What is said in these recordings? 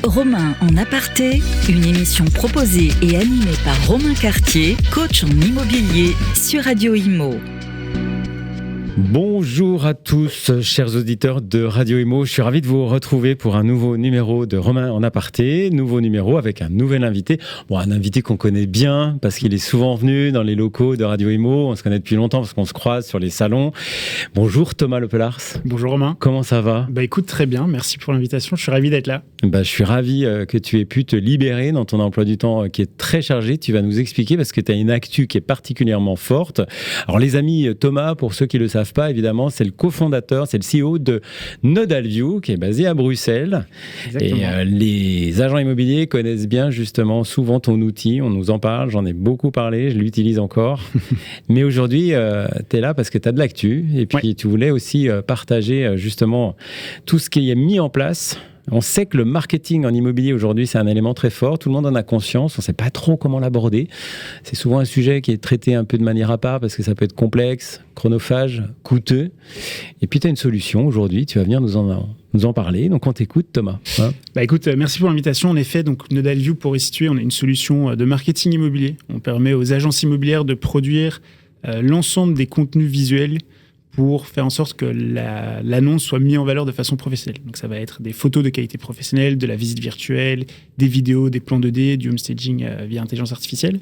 Romain en aparté, une émission proposée et animée par Romain Cartier, coach en immobilier sur Radio Imo. Bonjour à tous, chers auditeurs de Radio Imo. Je suis ravi de vous retrouver pour un nouveau numéro de Romain en aparté. Nouveau numéro avec un nouvel invité. Un invité qu'on connaît bien parce qu'il est souvent venu dans les locaux de Radio Imo. On se connaît depuis longtemps parce qu'on se croise sur les salons. Bonjour Thomas Lepelars. Bonjour Romain. Comment ça va ? Écoute, très bien. Merci pour l'invitation. Je suis ravi d'être là. Je suis ravi que tu aies pu te libérer dans ton emploi du temps qui est très chargé. Tu vas nous expliquer parce que tu as une actu qui est particulièrement forte. Alors les amis, Thomas, pour ceux qui ne le savent pas, évidemment, c'est le cofondateur, c'est le CEO de Nodalview qui est basé à Bruxelles. Exactement. Et les agents immobiliers connaissent bien justement souvent ton outil, on nous en parle, j'en ai beaucoup parlé, je l'utilise encore. Mais aujourd'hui, tu es là parce que tu as de l'actu et puis tu voulais aussi partager justement tout ce qui est mis en place. On sait que le marketing en immobilier aujourd'hui, c'est un élément très fort. Tout le monde en a conscience. On ne sait pas trop comment l'aborder. C'est souvent un sujet qui est traité un peu de manière à part parce que ça peut être complexe, chronophage, coûteux. Et puis, tu as une solution aujourd'hui. Tu vas venir nous en parler. Donc, on t'écoute, Thomas. Écoute, merci pour l'invitation. En effet, donc, Nodalview, pour y situer, on a une solution de marketing immobilier. On permet aux agences immobilières de produire l'ensemble des contenus visuels pour faire en sorte que l'annonce soit mise en valeur de façon professionnelle. Donc ça va être des photos de qualité professionnelle, de la visite virtuelle, des vidéos, des plans 2D, du home staging via intelligence artificielle.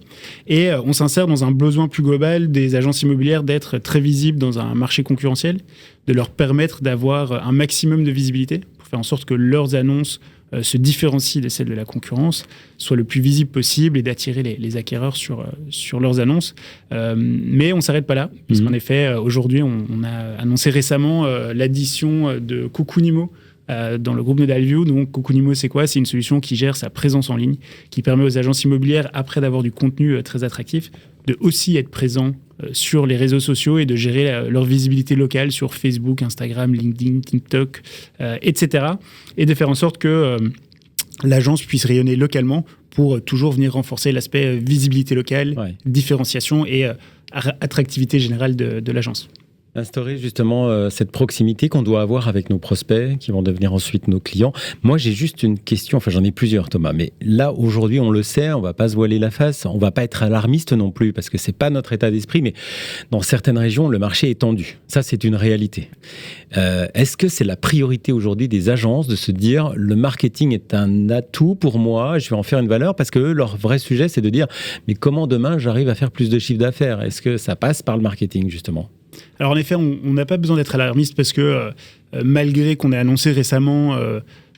Et on s'insère dans un besoin plus global des agences immobilières d'être très visibles dans un marché concurrentiel, de leur permettre d'avoir un maximum de visibilité pour faire en sorte que leurs annonces se différencient de celles de la concurrence, soient le plus visible possible et d'attirer les acquéreurs sur leurs annonces. Mais on ne s'arrête pas là, puisqu'en effet, aujourd'hui, on a annoncé récemment l'addition de Cocunimo dans le groupe Nodalview. Donc, Cocunimo, c'est quoi ? C'est une solution qui gère sa présence en ligne, qui permet aux agences immobilières, après d'avoir du contenu très attractif, de aussi être présents sur les réseaux sociaux et de gérer leur visibilité locale sur Facebook, Instagram, LinkedIn, TikTok, etc. Et de faire en sorte que l'agence puisse rayonner localement pour toujours venir renforcer l'aspect visibilité locale, différenciation et attractivité générale de l'agence. Instaurer justement cette proximité qu'on doit avoir avec nos prospects qui vont devenir ensuite nos clients. Moi, j'ai juste une question, j'en ai plusieurs Thomas, mais là aujourd'hui on le sait, on ne va pas se voiler la face, on ne va pas être alarmiste non plus parce que ce n'est pas notre état d'esprit, mais dans certaines régions le marché est tendu, ça c'est une réalité. Est-ce que c'est la priorité aujourd'hui des agences de se dire le marketing est un atout pour moi, je vais en faire une valeur, parce que leur vrai sujet c'est de dire mais comment demain j'arrive à faire plus de chiffre d'affaires ? Est-ce que ça passe par le marketing justement ? Alors en effet, on n'a pas besoin d'être alarmiste parce que malgré qu'on ait annoncé récemment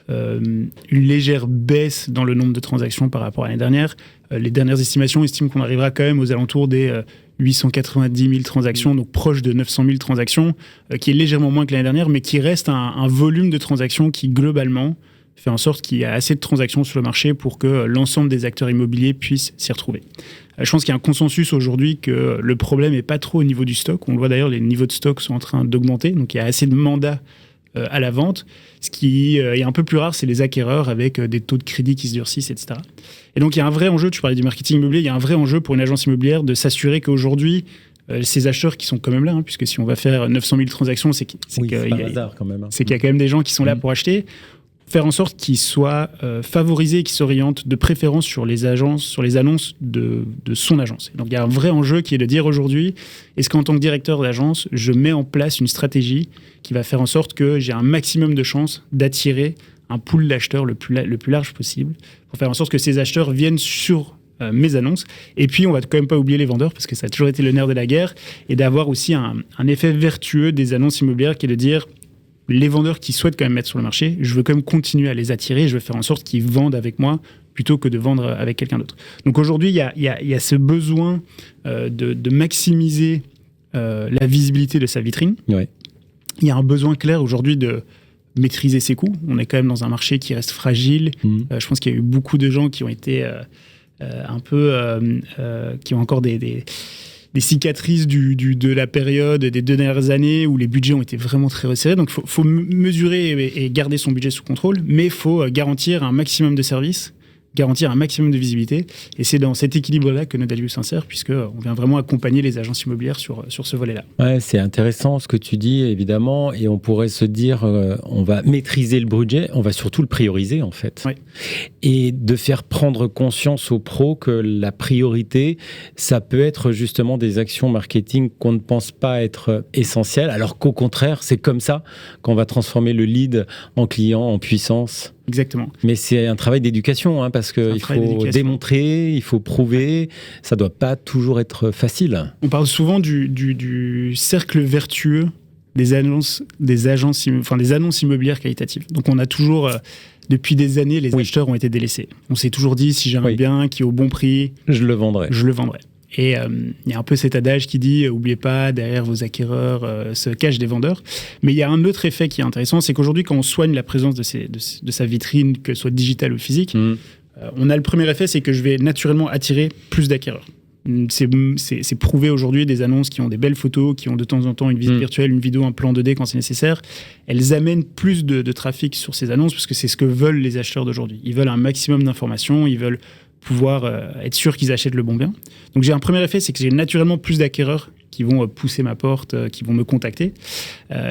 une légère baisse dans le nombre de transactions par rapport à l'année dernière, les dernières estimations estiment qu'on arrivera quand même aux alentours des 890 000 transactions, donc proche de 900 000 transactions, qui est légèrement moins que l'année dernière, mais qui reste un volume de transactions qui globalement fait en sorte qu'il y a assez de transactions sur le marché pour que l'ensemble des acteurs immobiliers puissent s'y retrouver. Je pense qu'il y a un consensus aujourd'hui que le problème n'est pas trop au niveau du stock. On le voit d'ailleurs, les niveaux de stock sont en train d'augmenter, donc il y a assez de mandats à la vente. Ce qui est un peu plus rare, c'est les acquéreurs avec des taux de crédit qui se durcissent, etc. Et donc il y a un vrai enjeu, tu parlais du marketing immobilier, il y a un vrai enjeu pour une agence immobilière de s'assurer qu'aujourd'hui, ces acheteurs qui sont quand même là, puisque si on va faire 900 000 transactions, c'est qu'il y a quand même des gens qui sont là pour acheter. Faire en sorte qu'ils soient favorisés, qu'ils s'orientent de préférence sur les agences, sur les annonces de son agence. Et donc il y a un vrai enjeu qui est de dire aujourd'hui, est-ce qu'en tant que directeur d'agence, je mets en place une stratégie qui va faire en sorte que j'ai un maximum de chances d'attirer un pool d'acheteurs le plus large possible, pour faire en sorte que ces acheteurs viennent sur mes annonces. Et puis on va quand même pas oublier les vendeurs, parce que ça a toujours été le nerf de la guerre, et d'avoir aussi un effet vertueux des annonces immobilières qui est de dire les vendeurs qui souhaitent quand même mettre sur le marché, je veux quand même continuer à les attirer, je veux faire en sorte qu'ils vendent avec moi plutôt que de vendre avec quelqu'un d'autre. Donc aujourd'hui, il y a ce besoin de maximiser la visibilité de sa vitrine. Ouais. Il y a un besoin clair aujourd'hui de maîtriser ses coûts. On est quand même dans un marché qui reste fragile. Je pense qu'il y a eu beaucoup de gens qui ont été qui ont encore des cicatrices de la période des 2 dernières années où les budgets ont été vraiment très resserrés. Donc, il faut mesurer et garder son budget sous contrôle, mais il faut garantir un maximum de services garantir un maximum de visibilité. Et c'est dans cet équilibre-là que Nodalio s'insère, puisqu'on vient vraiment accompagner les agences immobilières sur ce volet-là. Ouais, c'est intéressant ce que tu dis, évidemment, et on pourrait se dire, on va maîtriser le budget, on va surtout le prioriser, en fait. Ouais. Et de faire prendre conscience aux pros que la priorité, ça peut être justement des actions marketing qu'on ne pense pas être essentielles, alors qu'au contraire, c'est comme ça qu'on va transformer le lead en client, en puissance. Exactement. Mais c'est un travail d'éducation, parce qu'il faut démontrer, il faut prouver, ça ne doit pas toujours être facile. On parle souvent du cercle vertueux des annonces immobilières qualitatives. Donc on a toujours, depuis des années, les acheteurs ont été délaissés. On s'est toujours dit, si j'ai un bien qui est au bon prix, je le vendrai. Et il y a un peu cet adage qui dit « Oubliez pas, derrière vos acquéreurs se cachent des vendeurs ». Mais il y a un autre effet qui est intéressant, c'est qu'aujourd'hui, quand on soigne la présence de sa vitrine, que ce soit digitale ou physique, on a le premier effet, c'est que je vais naturellement attirer plus d'acquéreurs. C'est prouvé aujourd'hui, des annonces qui ont des belles photos, qui ont de temps en temps une visite virtuelle, une vidéo, un plan 2D quand c'est nécessaire. Elles amènent plus de trafic sur ces annonces parce que c'est ce que veulent les acheteurs d'aujourd'hui. Ils veulent un maximum d'informations, ils veulent pouvoir être sûr qu'ils achètent le bon bien. Donc j'ai un premier effet, c'est que j'ai naturellement plus d'acquéreurs qui vont pousser ma porte, qui vont me contacter.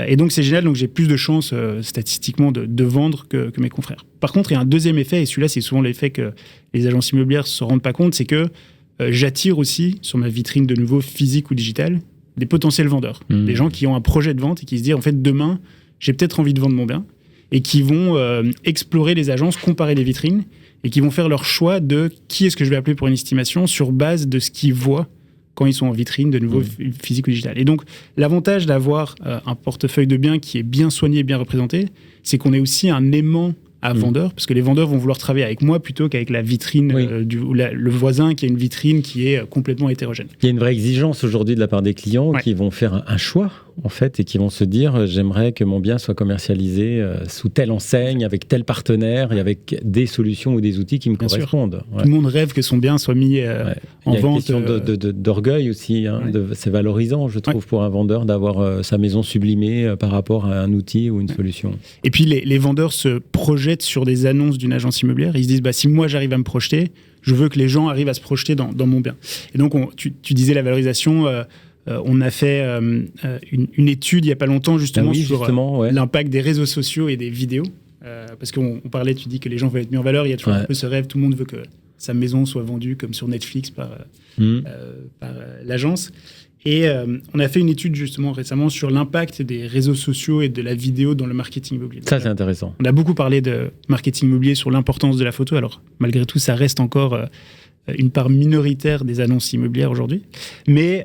Et donc c'est génial, donc j'ai plus de chances statistiquement de vendre que mes confrères. Par contre, il y a un deuxième effet, et celui-là c'est souvent l'effet que les agences immobilières ne se rendent pas compte, c'est que j'attire aussi sur ma vitrine de nouveau physique ou digitale des potentiels vendeurs. Des gens qui ont un projet de vente et qui se disent en fait demain j'ai peut-être envie de vendre mon bien, et qui vont explorer les agences, comparer les vitrines, et qui vont faire leur choix de qui est-ce que je vais appeler pour une estimation sur base de ce qu'ils voient quand ils sont en vitrine, de nouveau physique ou digital. Et donc, l'avantage d'avoir un portefeuille de biens qui est bien soigné et bien représenté, c'est qu'on est aussi un aimant à vendeurs, parce que les vendeurs vont vouloir travailler avec moi plutôt qu'avec la vitrine ou le voisin qui a une vitrine qui est complètement hétérogène. Il y a une vraie exigence aujourd'hui de la part des clients qui vont faire un choix, en fait, et qui vont se dire j'aimerais que mon bien soit commercialisé sous telle enseigne, avec tel partenaire et avec des solutions ou des outils qui me correspondent. Tout le monde rêve que son bien soit mis en vente. Il y a une question d'orgueil aussi. C'est valorisant, je trouve, pour un vendeur d'avoir sa maison sublimée par rapport à un outil ou une solution. Et puis les vendeurs se projettent sur des annonces d'une agence immobilière. Ils se disent si moi j'arrive à me projeter, je veux que les gens arrivent à se projeter dans mon bien. Et donc tu disais la valorisation. On a fait une étude il n'y a pas longtemps justement sur l'impact des réseaux sociaux et des vidéos. Parce qu'on parlait, tu dis que les gens veulent être mis en valeur. Il y a toujours un peu ce rêve, tout le monde veut que sa maison soit vendue comme sur Netflix par l'agence. Et on a fait une étude justement récemment sur l'impact des réseaux sociaux et de la vidéo dans le marketing immobilier. Ça, c'est intéressant. On a beaucoup parlé de marketing immobilier sur l'importance de la photo. Alors, malgré tout, ça reste encore une part minoritaire des annonces immobilières aujourd'hui. Mais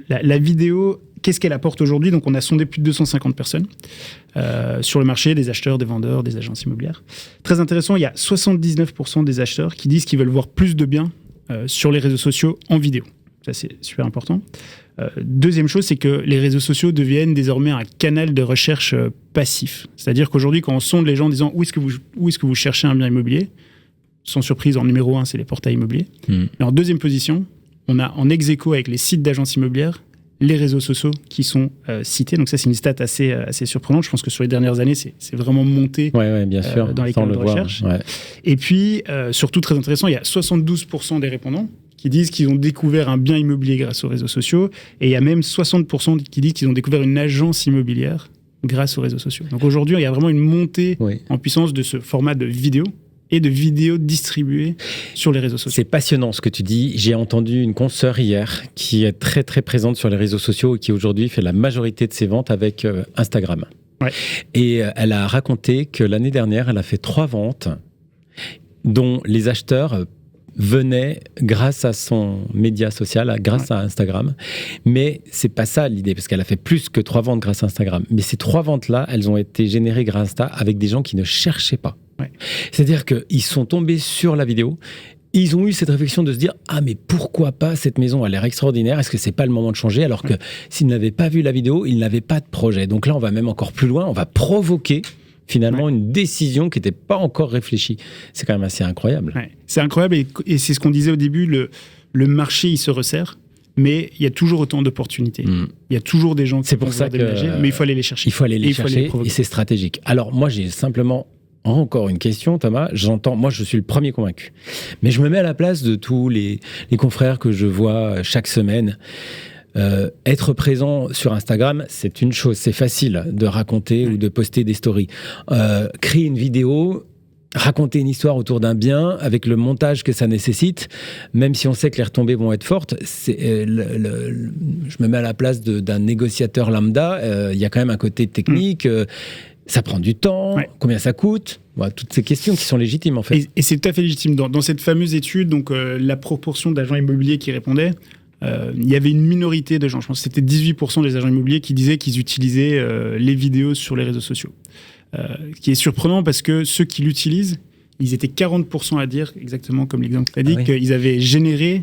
la vidéo, qu'est-ce qu'elle apporte aujourd'hui ? Donc, on a sondé plus de 250 personnes sur le marché, des acheteurs, des vendeurs, des agences immobilières. Très intéressant, il y a 79% des acheteurs qui disent qu'ils veulent voir plus de biens sur les réseaux sociaux en vidéo. Ça, c'est super important. Deuxième chose, c'est que les réseaux sociaux deviennent désormais un canal de recherche passif. C'est-à-dire qu'aujourd'hui, quand on sonde les gens en disant où est-ce que vous cherchez un bien immobilier, sans surprise, en numéro 1, c'est les portails immobiliers. Et en deuxième position, on a en ex-aequo avec les sites d'agences immobilières les réseaux sociaux qui sont cités. Donc ça, c'est une stat assez surprenante. Je pense que sur les dernières années, c'est vraiment monté bien sûr, dans les canaux de recherche. Et puis, surtout très intéressant, il y a 72% des répondants qui disent qu'ils ont découvert un bien immobilier grâce aux réseaux sociaux. Et il y a même 60% qui disent qu'ils ont découvert une agence immobilière grâce aux réseaux sociaux. Donc aujourd'hui, il y a vraiment une montée en puissance de ce format de vidéo et de vidéos distribuées sur les réseaux sociaux. C'est passionnant ce que tu dis. J'ai entendu une consoeur hier qui est très très présente sur les réseaux sociaux et qui aujourd'hui fait la majorité de ses ventes avec Instagram. Et elle a raconté que l'année dernière, elle a fait 3 ventes dont les acheteurs venait grâce à son média social, grâce à Instagram. Mais c'est pas ça l'idée, parce qu'elle a fait plus que 3 ventes grâce à Instagram. Mais ces 3 ventes-là, elles ont été générées grâce à Insta avec des gens qui ne cherchaient pas. C'est-à-dire qu'ils sont tombés sur la vidéo, ils ont eu cette réflexion de se dire « Ah, mais pourquoi pas, cette maison a l'air extraordinaire, est-ce que c'est pas le moment de changer ?» Alors que s'ils n'avaient pas vu la vidéo, ils n'avaient pas de projet. Donc là, on va même encore plus loin, on va provoquer finalement une décision qui n'était pas encore réfléchie. C'est quand même assez incroyable. C'est incroyable et c'est ce qu'on disait au début, le marché il se resserre, mais il y a toujours autant d'opportunités. Il y a toujours des gens qui vont déménager, mais il faut aller les chercher. Il faut aller les chercher et c'est stratégique. Alors moi j'ai simplement encore une question, Thomas. Moi, je suis le premier convaincu. Mais je me mets à la place de tous les confrères que je vois chaque semaine. Être présent sur Instagram, c'est une chose. C'est facile de raconter ou de poster des stories. Créer une vidéo, raconter une histoire autour d'un bien, avec le montage que ça nécessite, même si on sait que les retombées vont être fortes, je me mets à la place d'un négociateur lambda. Il y a quand même un côté technique. Ça prend du temps, combien ça coûte, toutes ces questions qui sont légitimes en fait. Et c'est tout à fait légitime. Dans cette fameuse étude, donc, la proportion d'agents immobiliers qui répondaient, il y avait une minorité de gens, je pense que c'était 18% des agents immobiliers qui disaient qu'ils utilisaient les vidéos sur les réseaux sociaux. Ce qui est surprenant parce que ceux qui l'utilisent, ils étaient 40% à dire, exactement comme l'exemple que tu as dit, qu'ils avaient généré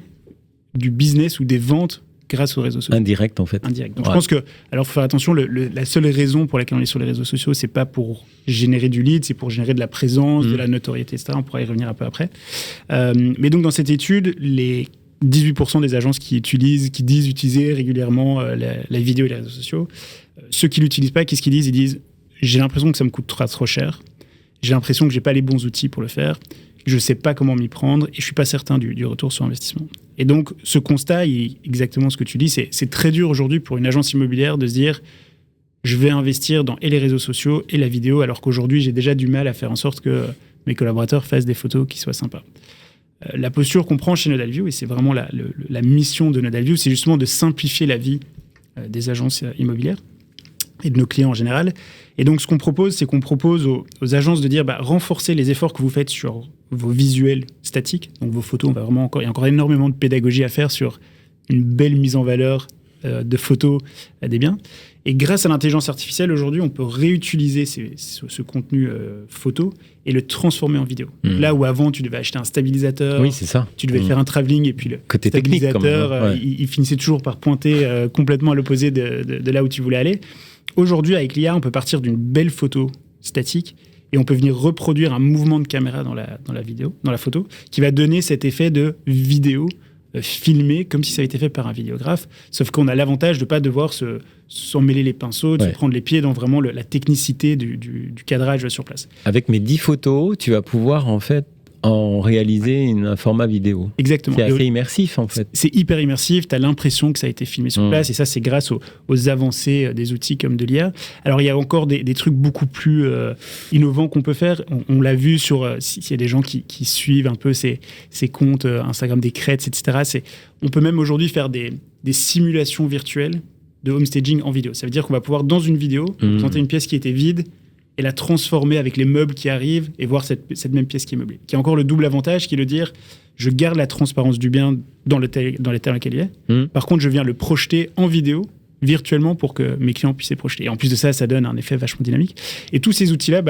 du business ou des ventes grâce aux réseaux sociaux. Indirect, en fait. Indirect. Donc, je pense que, alors, faut faire attention, la seule raison pour laquelle on est sur les réseaux sociaux, c'est pas pour générer du lead, c'est pour générer de la présence, de la notoriété, etc. On pourra y revenir un peu après. Mais donc, dans cette étude, les 18% des agences qui disent utiliser régulièrement la vidéo et les réseaux sociaux, ceux qui l'utilisent pas, qu'est-ce qu'ils disent ? Ils disent « J'ai l'impression que ça me coûte trop cher. J'ai l'impression que j'ai pas les bons outils pour le faire. Je sais pas comment m'y prendre et je suis pas certain du retour sur investissement. » Et donc, ce constat, exactement ce que tu dis, c'est très dur aujourd'hui pour une agence immobilière de se dire « Je vais investir dans et les réseaux sociaux et la vidéo, alors qu'aujourd'hui, j'ai déjà du mal à faire en sorte que mes collaborateurs fassent des photos qui soient sympas. » La posture qu'on prend chez Nodalview, et c'est vraiment la mission de Nodalview, c'est justement de simplifier la vie des agences immobilières et de nos clients en général. Et donc, ce qu'on propose, c'est qu'on propose aux agences de dire renforcez les efforts que vous faites sur vos visuels statiques, donc vos photos. Il y a encore énormément de pédagogie à faire sur une belle mise en valeur de photos des biens. Et grâce à l'intelligence artificielle, aujourd'hui, on peut réutiliser ce contenu photo et le transformer en vidéo. Là où avant, tu devais acheter un stabilisateur, c'est ça. Tu devais faire un travelling et puis le côté stabilisateur, il finissait toujours par pointer complètement à l'opposé de là où tu voulais aller. Aujourd'hui, avec l'IA, on peut partir d'une belle photo statique et on peut venir reproduire un mouvement de caméra dans la photo, qui va donner cet effet de vidéo filmé comme si ça avait été fait par un vidéographe, sauf qu'on a l'avantage de ne pas devoir s'en mêler les pinceaux, de se prendre les pieds dans vraiment la technicité du cadrage sur place. Avec mes 10 photos, tu vas pouvoir en fait en réaliser un format vidéo. Exactement. C'est assez immersif en fait. C'est hyper immersif, tu as l'impression que ça a été filmé sur place, et ça c'est grâce aux avancées des outils comme de l'IA. Alors il y a encore des trucs beaucoup plus innovants qu'on peut faire. On l'a vu s'il y a des gens qui suivent un peu ces comptes Instagram des crêtes, etc. On peut même aujourd'hui faire des simulations virtuelles de homestaging en vidéo. Ça veut dire qu'on va pouvoir, dans une vidéo, présenter une pièce qui était vide et la transformer avec les meubles qui arrivent et voir cette même pièce qui est meublée. Qui a encore le double avantage, qui est de dire je garde la transparence du bien dans l'état dans lequel il est. Par contre, je viens le projeter en vidéo, virtuellement, pour que mes clients puissent les projeter. Et en plus de ça, ça donne un effet vachement dynamique. Et tous ces outils-là,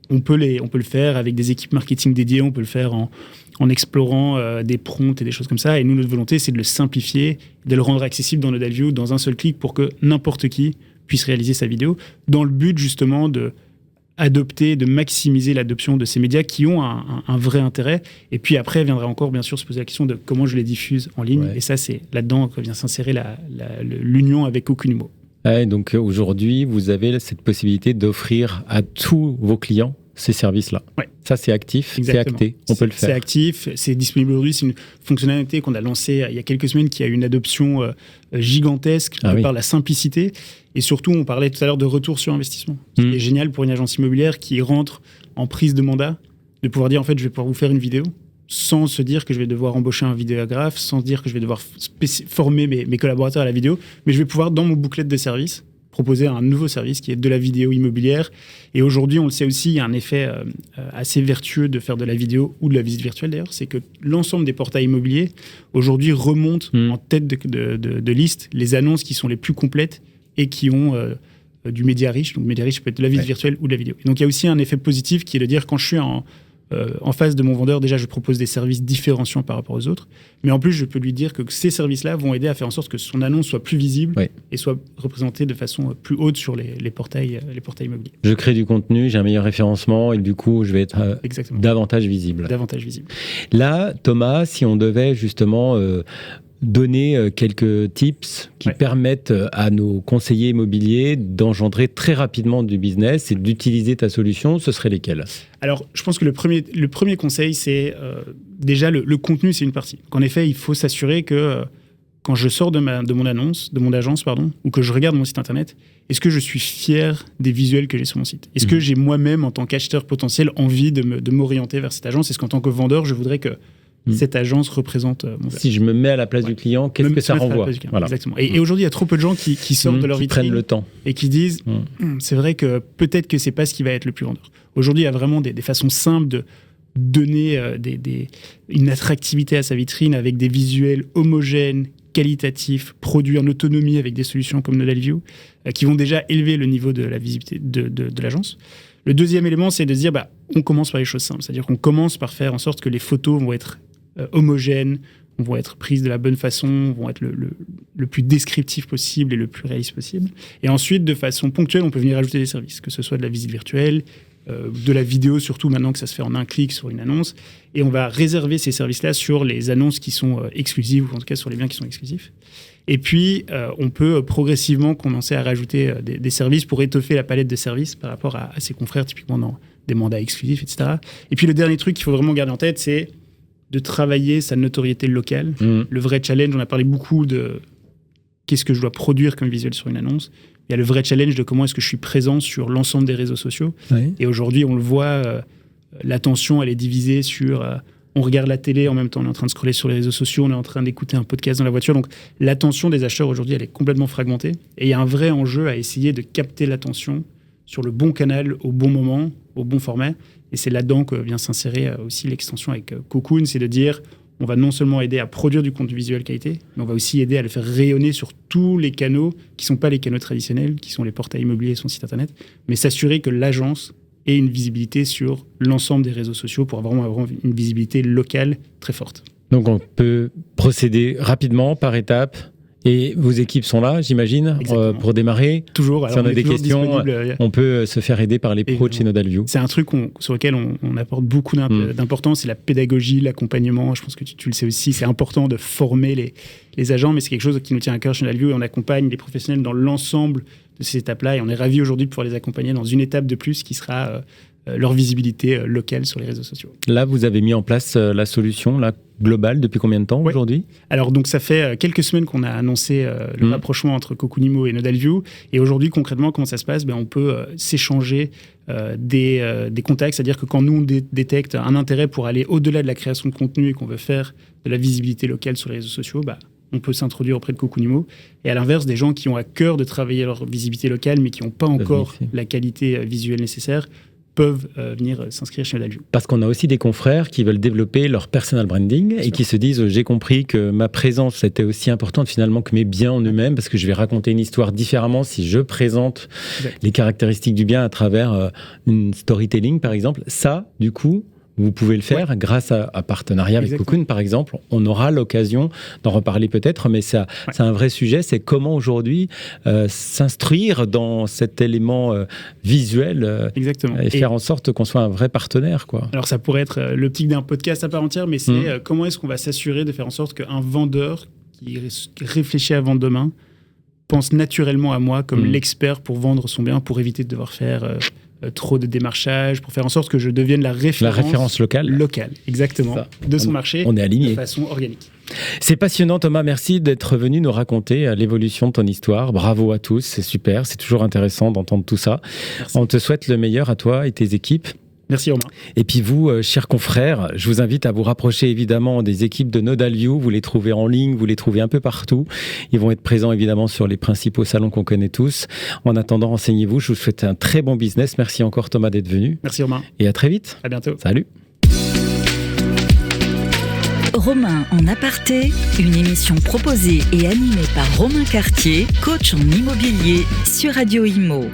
on peut le faire avec des équipes marketing dédiées, on peut le faire en explorant des prompts et des choses comme ça. Et nous, notre volonté, c'est de le simplifier, de le rendre accessible dans Nodalview dans un seul clic pour que n'importe qui puisse réaliser sa vidéo, dans le but justement de maximiser l'adoption de ces médias qui ont un vrai intérêt. Et puis après, viendra encore, bien sûr, se poser la question de comment je les diffuse en ligne. Et ça, c'est là-dedans que vient s'insérer l'union avec Okunumo. Donc aujourd'hui, vous avez cette possibilité d'offrir à tous vos clients ces services-là. Ça, c'est actif, c'est acté, on peut le faire. C'est actif, c'est disponible aujourd'hui. C'est une fonctionnalité qu'on a lancée il y a quelques semaines qui a eu une adoption gigantesque par la simplicité. Et surtout, on parlait tout à l'heure de retour sur investissement. C'est génial pour une agence immobilière qui rentre en prise de mandat, de pouvoir dire, en fait, je vais pouvoir vous faire une vidéo, sans se dire que je vais devoir embaucher un vidéographe, sans se dire que je vais devoir former mes collaborateurs à la vidéo, mais je vais pouvoir, dans mon bouclette de services, proposer un nouveau service qui est de la vidéo immobilière. Et aujourd'hui, on le sait aussi, il y a un effet assez vertueux de faire de la vidéo ou de la visite virtuelle d'ailleurs, c'est que l'ensemble des portails immobiliers aujourd'hui remontent en tête de liste les annonces qui sont les plus complètes et qui ont du média riche. Donc média riche peut être de la visite virtuelle ou de la vidéo. Et donc il y a aussi un effet positif qui est de dire quand je suis en face de mon vendeur, déjà je propose des services différenciants par rapport aux autres, mais en plus je peux lui dire que ces services-là vont aider à faire en sorte que son annonce soit plus visible et soit représentée de façon plus haute sur les portails immobiliers. Je crée du contenu, j'ai un meilleur référencement et du coup je vais être davantage visible. Davantage visible. Là, Thomas, si on devait justement donner quelques tips qui permettent à nos conseillers immobiliers d'engendrer très rapidement du business et d'utiliser ta solution, ce serait lesquels ? Alors, je pense que le premier conseil, c'est déjà le contenu, c'est une partie. Donc, en effet, il faut s'assurer que quand je sors de mon agence, ou que je regarde mon site internet, est-ce que je suis fier des visuels que j'ai sur mon site ? Est-ce que j'ai moi-même, en tant qu'acheteur potentiel, envie de m'orienter vers cette agence ? Est-ce qu'en tant que vendeur, je voudrais que cette agence représente mon Si je me mets à la place du client, qu'est-ce que ça renvoie ? Voilà. Exactement. Et aujourd'hui, il y a trop peu de gens qui sortent de leur vitrine, prennent le temps et qui disent c'est vrai que peut-être que c'est pas ce qui va être le plus vendeur. Aujourd'hui, il y a vraiment des façons simples de donner une attractivité à sa vitrine avec des visuels homogènes, qualitatifs, produits en autonomie avec des solutions comme NodalView, qui vont déjà élever le niveau de la visibilité de l'agence. Le deuxième élément, c'est de se dire on commence par les choses simples. C'est-à-dire qu'on commence par faire en sorte que les photos vont être homogènes, vont être prises de la bonne façon, vont être le plus descriptif possible et le plus réaliste possible. Et ensuite, de façon ponctuelle, on peut venir ajouter des services, que ce soit de la visite virtuelle, de la vidéo, surtout maintenant que ça se fait en un clic sur une annonce. Et on va réserver ces services-là sur les annonces qui sont exclusives, ou en tout cas sur les biens qui sont exclusifs. Et puis, on peut progressivement commencer à rajouter des services pour étoffer la palette de services par rapport à ses confrères, typiquement dans des mandats exclusifs, etc. Et puis, le dernier truc qu'il faut vraiment garder en tête, c'est de travailler sa notoriété locale. Le vrai challenge, on a parlé beaucoup de qu'est-ce que je dois produire comme visuel sur une annonce. Il y a le vrai challenge de comment est-ce que je suis présent sur l'ensemble des réseaux sociaux. Oui. Et aujourd'hui, on le voit, l'attention, elle est divisée sur... on regarde la télé, en même temps, on est en train de scroller sur les réseaux sociaux, on est en train d'écouter un podcast dans la voiture. Donc, l'attention des acheteurs, aujourd'hui, elle est complètement fragmentée. Et il y a un vrai enjeu à essayer de capter l'attention sur le bon canal, au bon moment, au bon format. Et c'est là-dedans que vient s'insérer aussi l'extension avec Cocoon, c'est de dire... on va non seulement aider à produire du contenu visuel qualité, mais on va aussi aider à le faire rayonner sur tous les canaux qui ne sont pas les canaux traditionnels, qui sont les portails immobiliers et son site internet, mais s'assurer que l'agence ait une visibilité sur l'ensemble des réseaux sociaux pour vraiment avoir une visibilité locale très forte. Donc on peut procéder rapidement, par étapes. Et vos équipes sont là, j'imagine, pour démarrer. Toujours. Alors si on a des questions, on peut se faire aider par les pros de chez NodalView. C'est un truc sur lequel on apporte beaucoup d'importance, c'est la pédagogie, l'accompagnement. Je pense que tu le sais aussi, c'est important de former les agents, mais c'est quelque chose qui nous tient à cœur chez NodalView et on accompagne les professionnels dans l'ensemble de ces étapes-là et on est ravis aujourd'hui de pouvoir les accompagner dans une étape de plus qui sera leur visibilité locale sur les réseaux sociaux. Là, vous avez mis en place la solution globale depuis combien de temps aujourd'hui ? Alors, donc, ça fait quelques semaines qu'on a annoncé le rapprochement entre Cocoon Immo et NodalView. Et aujourd'hui, concrètement, comment ça se passe ? On peut s'échanger des contacts. C'est-à-dire que quand nous, on détecte un intérêt pour aller au-delà de la création de contenu et qu'on veut faire de la visibilité locale sur les réseaux sociaux, on peut s'introduire auprès de Cocoon Immo. Et à l'inverse, des gens qui ont à cœur de travailler leur visibilité locale, mais qui n'ont pas encore la qualité visuelle nécessaire, peuvent venir s'inscrire chez NodalView. Parce qu'on a aussi des confrères qui veulent développer leur personal branding et qui se disent j'ai compris que ma présence était aussi importante finalement que mes biens en eux-mêmes parce que je vais raconter une histoire différemment si je présente les caractéristiques du bien à travers une storytelling par exemple. Ça, du coup, vous pouvez le faire grâce à partenariat avec Cocoon, par exemple. On aura l'occasion d'en reparler peut-être, mais c'est un vrai sujet. C'est comment aujourd'hui s'instruire dans cet élément visuel et faire en sorte qu'on soit un vrai partenaire, quoi. Alors, ça pourrait être l'optique d'un podcast à part entière, mais c'est comment est-ce qu'on va s'assurer de faire en sorte qu'un vendeur qui réfléchit à vendre demain pense naturellement à moi comme l'expert pour vendre son bien, pour éviter de devoir faire... trop de démarchage, pour faire en sorte que je devienne la référence locale. Locale, exactement, de son marché, on est aligné. De façon organique. C'est passionnant, Thomas, merci d'être venu nous raconter l'évolution de ton histoire. Bravo à tous, c'est super, c'est toujours intéressant d'entendre tout ça. Merci. On te souhaite le meilleur à toi et tes équipes. Merci Romain. Et puis vous, chers confrères, je vous invite à vous rapprocher évidemment des équipes de NodalView. Vous les trouvez en ligne, vous les trouvez un peu partout. Ils vont être présents évidemment sur les principaux salons qu'on connaît tous. En attendant, renseignez-vous. Je vous souhaite un très bon business. Merci encore Thomas d'être venu. Merci Romain. Et à très vite. À bientôt. Salut. Romain en aparté, une émission proposée et animée par Romain Cartier, coach en immobilier sur Radio Imo.